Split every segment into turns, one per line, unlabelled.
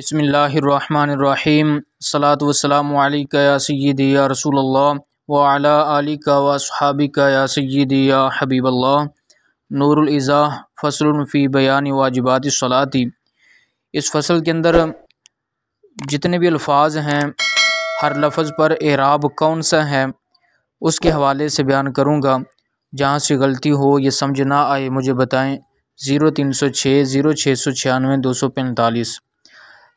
बिस्मिल्लाहिर्रहमानिर्रहीम सलातु वस्सलामु अलैका या सय्यदी या रसूलल्लाह व अला आलिका व अस्हाबिका या सय्यदी या हबीबल्लाह। नूरुल इज़ाह फ़स्लुन फ़ी बयानी वाजिबातिस सलाती। इस फ़सल के अंदर जितने भी अल्फाज हैं, हर लफ्ज़ पर एराब कौन सा है उसके हवाले से बयान करूँगा। जहाँ से गलती हो ये समझ ना आए मुझे बताएं। 0306 0696 245।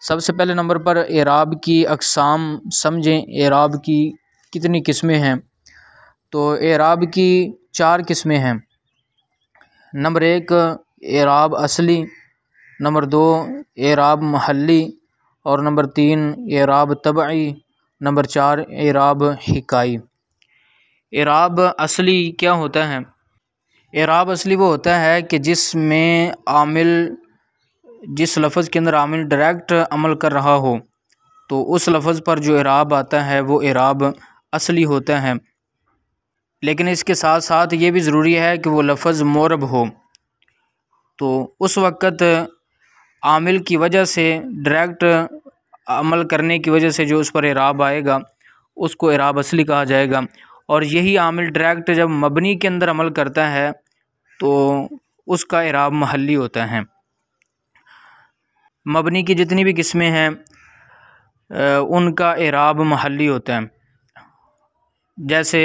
सबसे पहले नंबर पर एराब की अक़साम समझें। एराब की कितनी किस्में हैं? तो एराब की 4 किस्में हैं। नंबर 1 एराब असली, नंबर 2 एराब महल्ली, और नंबर 3 एराब तबई, नंबर 4 एराब हिकाई। एराब असली क्या होता है? एराब असली वो होता है कि जिस लफ्ज़ के अंदर आमिल डायरेक्ट अमल कर रहा हो, तो उस लफ्ज़ पर जो एराब आता है वो एराब असली होता है। लेकिन इसके साथ साथ ये भी ज़रूरी है कि वो लफ्ज़ मोरब हो, तो उस वक़्त आमिल की वजह से, डायरेक्ट अमल करने की वजह से जो उस पर एराब आएगा उसको एराब असली कहा जाएगा। और यही आमिल डायरेक्ट जब मबनी के अंदर अमल करता है तो उसका एराब महल्ली होता है। मबनी की जितनी भी किस्में हैं उनका एराब महल्ली होता है। जैसे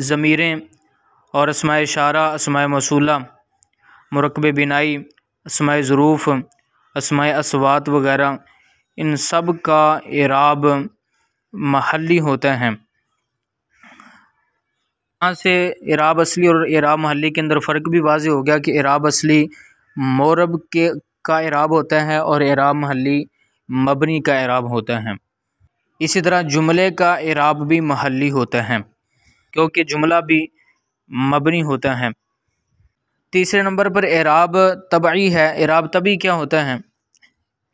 ज़मीरें और अस्माए इशारा, अस्माए मौसूला, मुरक्कब बिनाई, अस्माए ज़ुरूफ़, अस्माए अस्वात वग़ैरह, इन सब का एराब महल्ली होता है। यहाँ से एराब असली और एराब महल्ली के अंदर फ़र्क भी वाज़े हो गया कि एराब असली मोरब का एराब होता है और एराब महल्ली मबनी का एराब होता है। इसी तरह जुमले का एराब भी महल्ली होता है क्योंकि जुमला भी मबनी होता है। तीसरे नंबर पर एराब तबई है। एराब तबई क्या होता है?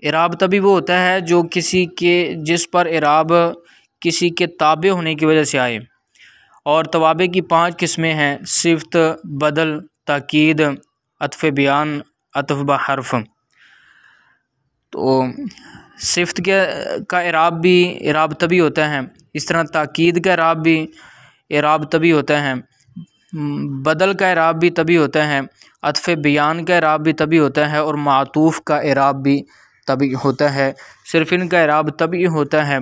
एराब तबई वो होता है जो जिस पर एराब किसी के ताबे होने की वजह से आए। और तवाबे की 5 किस्में हैं: सिफ़त, बदल, ताकीद, अत्फ़ बयान, अत्फ़ बहर्फ़। तो सिफ़त का एराब भी एराब तबई होता है। इस तरह ताकीद का एराब भी एराब तबई होता है। बदल का एराब भी तबई होता है। अत्फ़ बयान का एराब भी तबई होता है और मातूफ़ का एराब भी तबई होता है। सिर्फ़ इनका एराब तबई होता है,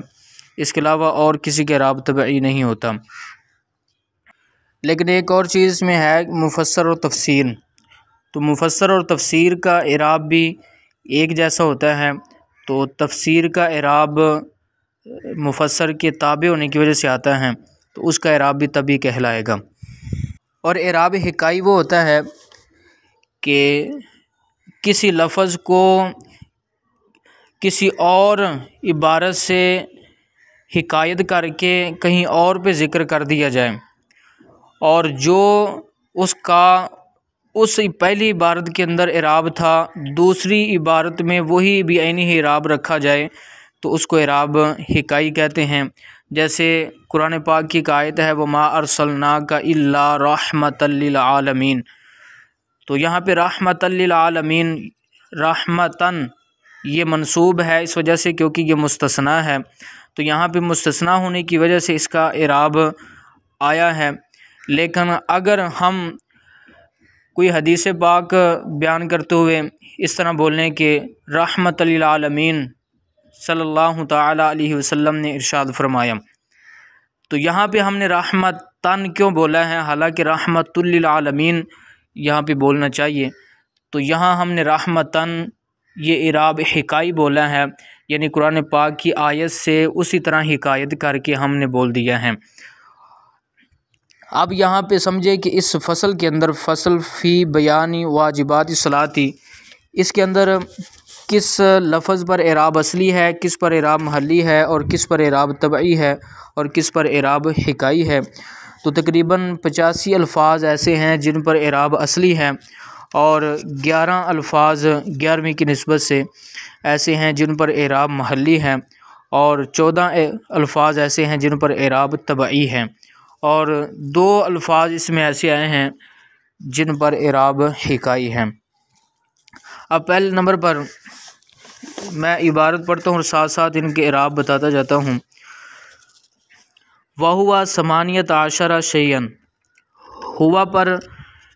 इसके अलावा और किसी का एराब तबई नहीं होता। लेकिन एक और चीज़ में है, मुफ़स्सर और तफ़सीर। तो मुफ़स्सर और तफ़सीर का एराब भी एक जैसा होता है। तो तफ़सीर का एराब मुफ़स्सर के ताबे होने की वजह से आता है, तो उसका एराब भी तभी कहलाएगा। और एराब हिकाई वो होता है कि किसी लफ्ज़ को किसी और इबारत से हिकायत करके कहीं और पे ज़िक्र कर दिया जाए, और जो उसका उस पहली इबारत के अंदर एराब था दूसरी इबारत में वही बेअनी ही एराब रखा जाए, तो उसको एराब हिकाई कहते हैं। जैसे कुरान पाक की एक आयत है, वमा अरसलनाका इल्ला रहमतल लिल आलमीन। तो यहाँ पे रहमतल लिल आलमीन, रहमतन ये मंसूब है इस वजह से क्योंकि ये मुस्तस्ना है। तो यहाँ पे मुस्तस्ना होने की वजह से इसका एराब आया है। लेकिन अगर हम कोई हदीस पाक बयान करते हुए इस तरह बोलने के रहमतल लिल आलमीन सल्लल्लाहु ताला अलैहि वसल्लम ने इरशाद फरमाया, तो यहाँ पे हमने रहमतन क्यों बोला है, हालांकि रहमतुल लिल आलमीन यहाँ पे बोलना चाहिए। तो यहाँ हमने रहमतन ये इराब हिकाई बोला है, यानी कुरान पाक की आयत से उसी तरह हिकायत करके हमने बोल दिया है। अब यहाँ पे समझे कि इस फ़सल के अंदर फ़सल फ़ी बयानी वाजिबाति सलाती, इसके अंदर किस लफ्ज़ पर एराब असली है, किस पर एराब महल्ली है, और किस पर एराब तबई है, और किस पर एराब हिकाई है। तो तकरीबन 85 अल्फाज ऐसे हैं जिन पर एराब असली है, और 11 अल्फाज 11वीं की निस्बत से ऐसे हैं जिन पर एराब महल्ली है, और 14 अल्फाज ऐसे हैं जिन पर एराब तबई है, और 2 अल्फाज इसमें ऐसे आए हैं जिन पर एराब हिकाई है। अब पहले नंबर पर मैं इबारत पढ़ता हूँ और साथ साथ इनके इराब बताता जाता हूँ। वहुआ समानियत आशरा शैयन,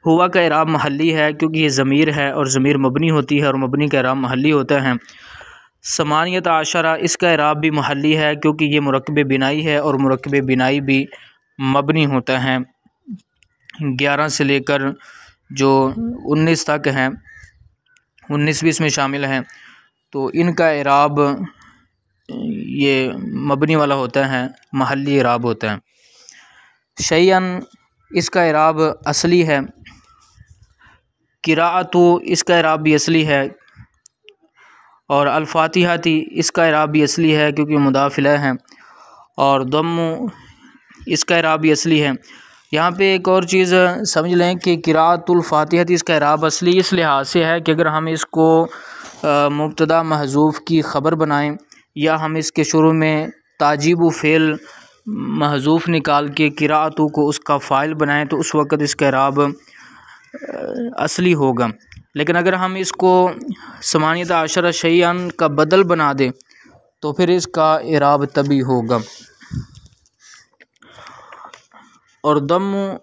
हुआ का इराब महल्ली है क्योंकि ये ज़मीर है और ज़मीर मबनी होती है और मबनी का इराब महल्ली होता है। समानियत आशरा, इसका इराब भी महल्ली है क्योंकि ये मुरक्कब बिनाई है और मुरक्कब बिनाई भी मबनी होता है। 11 से लेकर जो 19 तक हैं, 19 भी इसमें शामिल हैं, तो इनका इराब ये मबनी वाला होता है, महल्ली इराब होता है। शैयन, इसका इराब असली है। किराअतु, इसका इराब भी असली है। और अल-फातिहाती, इसका इराब भी असली है क्योंकि मुदाफ़िला है। और दम्मु, इसका इराब भी असली है। यहाँ पे एक और चीज़ समझ लें कि किराअतुल फातिहाती इसका इराब असली इस लिहाज से है कि अगर हम इसको मुब्तदा महज़ूफ़ की ख़बर बनाएं या हम इसके शुरू में ताजीब व फ़ेल महज़ूफ़ निकाल के किराअतु को उसका फ़ाइल बनाएं तो उस वक़्त इसका इराब असली होगा। लेकिन अगर हम इसको समानियत आशरा शैयन का बदल बना दें तो फिर इसका इराब तभी होगा। और दम्मु,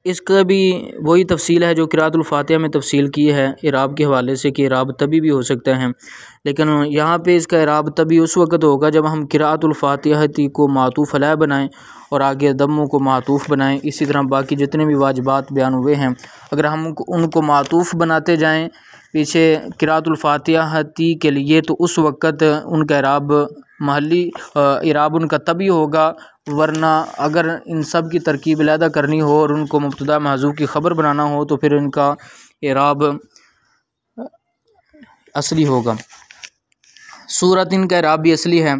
इसका भी वही तफसील है जो किराअतुल फातिहा में तफसील की है इराब के हवाले से कि इराब तभी भी हो सकता है, लेकिन यहाँ पे इसका इराब तभी उस वक़्त होगा जब हम किराअतुल फातिहाती को मातूफ़ अलैह बनाएं और आगे दम्मु को मातूफ़ बनाएं। इसी तरह बाकी जितने भी वाजिबात बयान हुए हैं, अगर हम उनको मातूफ़ बनाते जाएं पीछे किराअतुल फातिहाती के लिए तो उस वक़्त उनका इराब महल्ली इराब उनका तभी होगा। वरना अगर इन सब की तरकीब अलहदा करनी हो और उनको मुब्तदा महज़ूफ़ की ख़बर बनाना हो तो फिर इनका इराब असली होगा। सूरतिन का इराब भी असली है।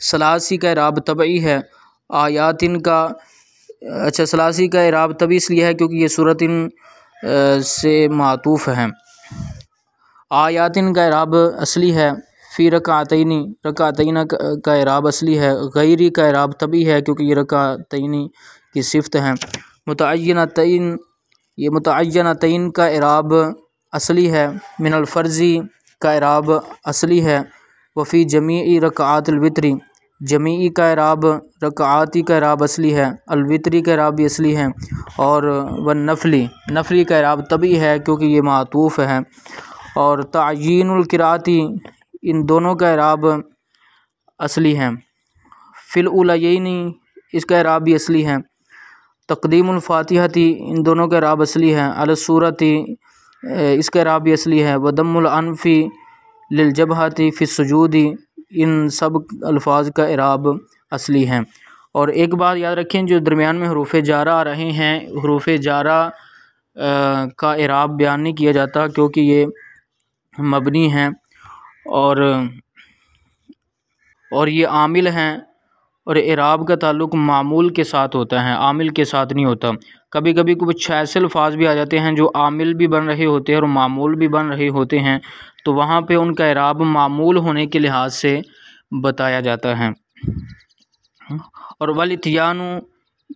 सलासी का इराब तबई है। आयातिन का, अच्छा, सलासी का इराब तभी इसलिए है क्योंकि ये सूरतिन से मातूफ़ है। आयातिन का इराब असली है। फ़ी रकातैनी, रकातैन का इराब असली है। गैरी का इराब तभी है क्योंकि ये रकातैनी की सिफ़त है। मुतअय्यनतैन, ये मुतअय्यनतैन का इराब असली है। मिनल फ़र्ज़ी का इराब असली है। वफ़ी जमीई रकाअतिल वित्री, जमीई का इराब रकाअती का इराब असली है। अलवित्री का इराब भी असली है। और वन नफली, नफली का इराब तभी है क्योंकि ये मातूफ़ है। और तअयीनुल किराअती, इन दोनों का इराब असली है। फ़िल उलयैनी, इसका इराब भी असली है। तक़दीमुल फातिहाती, इन दोनों का इराब असली है। अल सूरती, इसका इराब भी असली है। वदम्मुल अनफ़ी लिल जबहती फ़ी सुजूदी, इन सब अल्फाज का इराब असली है। और एक बात याद रखें, जो दरमियान में हरूफ़ जारा आ रहे हैं, हरूफ़ जारा का इराब बयान नहीं किया जाता क्योंकि ये मबनी हैं और ये आमिल हैं और इराब का ताल्लुक़ मामूल के साथ होता है, आमिल के साथ नहीं होता। कभी कभी कुछ ऐसे अल्फाज भी आ जाते हैं जो आमिल भी बन रहे होते हैं और मामूल भी बन रहे होते हैं, तो वहाँ पे उनका इराब मामूल होने के लिहाज से बताया जाता है। और वलितियानु,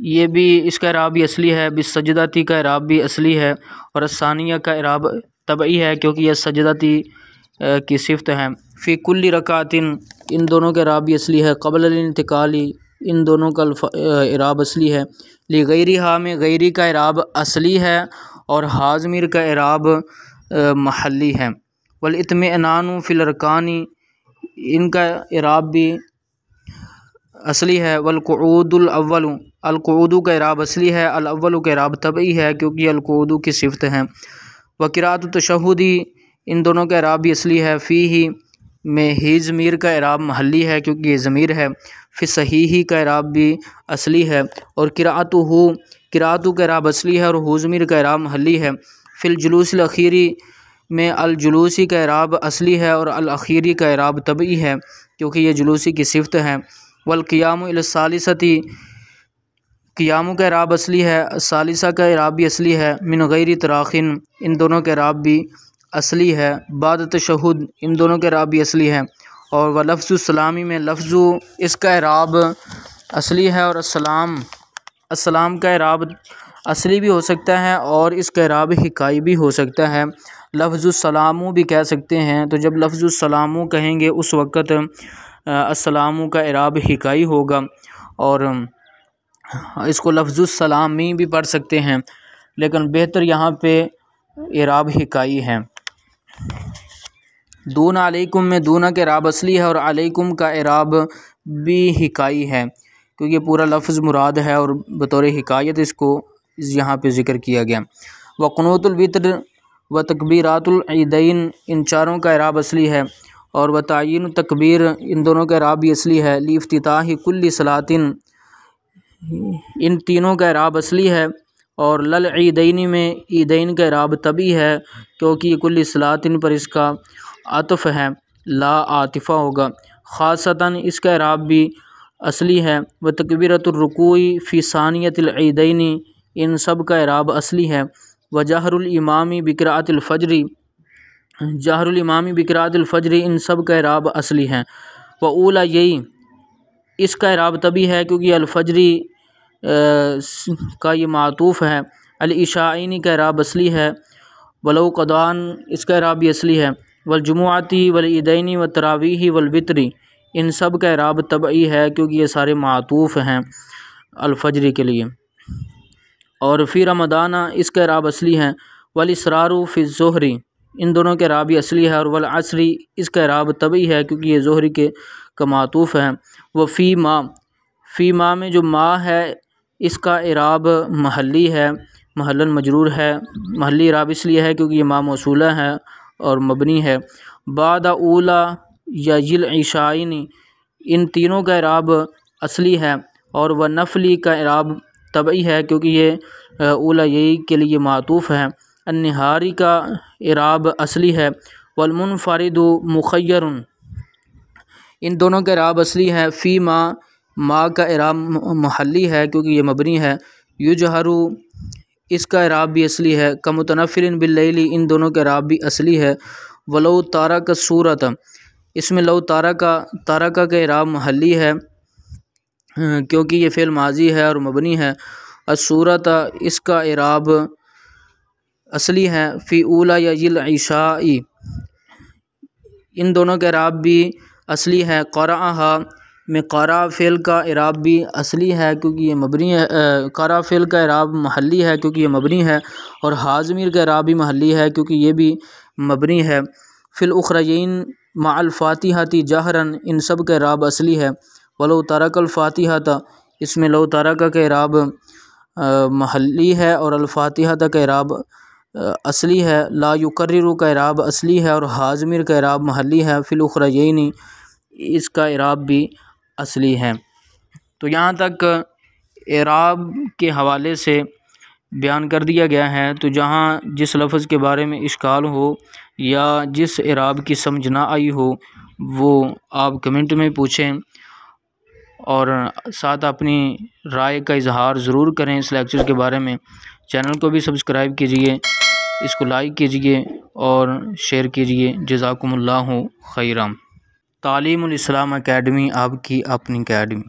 ये भी इसका इराब भी असली है। बिस्सजदती का इराब भी असली है। और अस्सानिया का इराब तबई है क्योंकि यह सजदती की सिफ़त है। फ़ी कुल्ली रकातिन, इन दोनों का इराब भी असली है। क़ब्ल इंतिकाली, इन दोनों का इराब असली है। ली गैरी हा में गैरी का इराब असली है और हाज़मिर का इराब महल्ली है। वल इत्मिनानु फ़िल अरकानी, इनका इराब भी असली है। वल क़ुऊदुल अव्वलु, अल क़ुऊदु का इराब असली है। अल अव्वलु का इराब तबई है क्योंकि अल क़ुऊदु की सिफ़त है। व क़िराअतु तशहुदी, इन दोनों का इराब भी असली है। फ़ीही में ही ज़मीर का इराब महल्ली है क्योंकि ये ज़मीर है। फ़ी सहीही का इराब भी असली है। और क़िराअतुहु, क़िराअतु का इराब असली है और हु ज़मीर का इराब महल्ली है। फ़िल जुलूसिल अखीरी में अल जुलूसी का इराब असली है और अल अखीरी का इराब तबई है क्योंकि ये जुलूसी की सिफ़त है। वल क़ियामु इल सालिसती, क़ियामु का इराब असली है। सालिसा का इराब भी असली है। मिन गैरी तराख़िन, इन दोनों का इराब भी असली है। बाद तशहुद, इन दोनों का इराब भी असली है। और व लफ्ज़ु सलामी में लफ्ज़ु, इसका इराब असली है। और अस्सलाम का इराब असली भी हो सकता है और इसका इराब हिकाई भी हो सकता है। लफ्ज़ुस्सलामु भी कह सकते हैं। तो जब लफ्ज़ुस्सलामु कहेंगे उस वक़्त अस्सलामु का इराब हिकाई होगा, और इसको लफ्ज़ुस्सलामी भी पढ़ सकते हैं, लेकिन बेहतर यहाँ पे इराब हिकाई है। दून अलैकुम में दूना का इराब असली है और अलैकुम का इराब भी हिकाई है, क्योंकि पूरा लफ्ज़ मुराद है और बतौर हिकायत इसको यहाँ पे ज़िक्र किया गया। व क़ुनूतुल वित्र व तकबीरातुल ईदैन, इन चारों का इराब असली है, और व तायीन तकबीर, इन दोनों का इराब भी असली है। लिफ्तिताही कुल्ली सलातिन, इन तीनों का इराब असली है, और लल ईदैनी में ईदैन का इराब तभी है क्योंकि कुल्ली सलातिन पर इसका आतफ़ है, ला आतिफ़ा होगा। ख़ासतन इसका इराब भी असली है। व तकबीरतुर रुकूई फ़ी सानियतिल ईदैनी, इन सब का इराब असली है। व जहरुल इमामी बिक़राअतिल फ़ज्री, जहरुल इमामी बिक़राअतिल फ़ज्री, इन सब का इराब असली है। व ऊला, यही इसका इराब तभी है क्योंकि अल-फ़ज्री का ये मातूफ़ है। अल-इशाईनी का इराब असली है। वलौ क़दान, इसका इराब भी असली है। वल जुमुआती वल ईदैनी व तरावीही वल वित्री, इन सब का इराब तबई है क्योंकि ये सारे मातूफ़ हैं अल-फ़ज्री के लिए। और फ़ी रमदाना, इसका इराब असली है। वल इसरारु फ़ी ज़ुहरी, इन दोनों के इराब भी असली है। और वल असरी, इसका इराब तबई है क्योंकि ये ज़ुहरी के का मातूफ़ है। व फ़ी माँ में जो माँ है इसका इराब महल्ली है, महलन मजरूर है। महल्ली इराब इसलिए है क्योंकि ये माँ मौसूला है और मबनी है। बादा ऊला या जिल ईशाईनी, इन तीनों का इराब असली है। और वह नफली का इराब तबई है क्योंकि ये ऊला यही के लिए मातूफ़ है। अन्निहारी का इराब असली है। वलमुनफरिदु मुख़य्यरुन, इन दोनों का इराब असली है। फ़ी माँ का इराब महल्ली है क्योंकि ये मबनी है। युजहरू, इसका इराब भी असली है। कमुतनफ़िरिन बिल्लैली, इन दोनों का इराब भी असली है। वलौ तारक सूरत, इसमें लौ तारका का इराब महल्ली है क्योंकि ये फ़िल माजी है और मबनी है। अस्सूरत, इसका इराब असली है। फ़ी ऊला या जिल ईशाई, इन दोनों का इराब भी असली है। क़राअहा में क़रा फ़िल का इराब भी असली है क्योंकि ये मबनी है। क़रा फ़िल का इराब महल्ली है क्योंकि ये मबनी है। और हाज़मीर का इराब भी महल्ली है क्योंकि ये भी मबनी है। फ़िल उख़रयैन मअल फ़ातिहति जहरन, इन सब का इराब असली है। वलौ तरकल फ़ातिहत, इसमें लौ तरका का इराब महल्ली है और अल-फ़ातिहत का इराब असली है। ला युकर्रिरु का इराब असली है और हाज़मीर का इराब महल्ली है। फ़िल उख़रयैन, इसका इराब भी असली है। तो यहाँ तक इराब के हवाले से बयान कर दिया गया है। तो जहाँ जिस लफ्ज़ के बारे में इश्काल हो या जिस इराब की समझ ना आई हो वो आप कमेंट में पूछें, और साथ अपनी राय का इजहार ज़रूर करें इस लेक्चर के बारे में। चैनल को भी सब्सक्राइब कीजिए, इसको लाइक कीजिए और शेयर कीजिए। जज़ाकुमुल्लाहु खैरम। तालीमुल इस्लाम अकेडमी, आपकी अपनी अकेडमी।